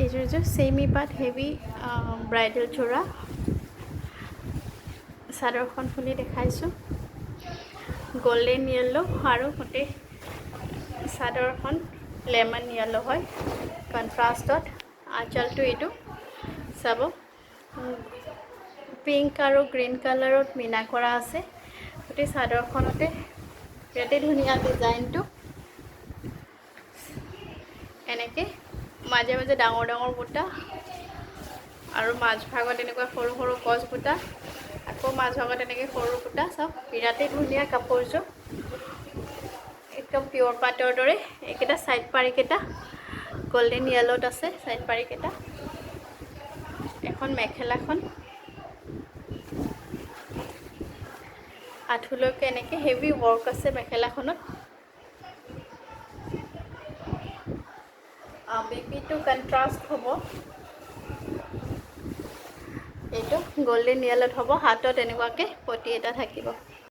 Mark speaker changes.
Speaker 1: এইযোৰ চেমি পাট heavy bridal যোৰা চাদৰখন খুলি দেখাইছোঁ গোল্ডেন য়েল্লো আৰু গোটেই চাদৰখন লেমন য়েল্লো হয় কন্ট্ৰাষ্টত আঁচলটো এইটো চাব পিংক আৰু গ্ৰীণ কালাৰত মিনা কৰা আছে গোটেই চাদৰখনতে বিৰাটেই ধুনীয়া ডিজাইনটো এনেকে মাজে মাজে ডাঙৰ ডাঙৰ বুটা আৰু মাজভাগত এনেকুৱা সৰু সৰু গছ বুটা আকৌ মাজভাগত এনেকৈ সৰু বুটা চব বিৰাটেই ধুনীয়া কাপোৰযোৰ একদম পিয়ৰ পাটৰ দৰে এইকেইটা চাইড পাৰিকেইটা গোল্ডেন য়েল্লোত আছে চাইড পাৰিকেইটা এখন মেখেলাখন আঁঠুলৈকে এনেকৈ হেভি ৱৰ্ক আছে মেখেলাখনত বেবিটো কণ্ট্ৰাষ্ট হ'ব এইটো গোল্ডেন য়েল্লোত হ'ব হাতত এনেকুৱাকৈ পটি এটা থাকিব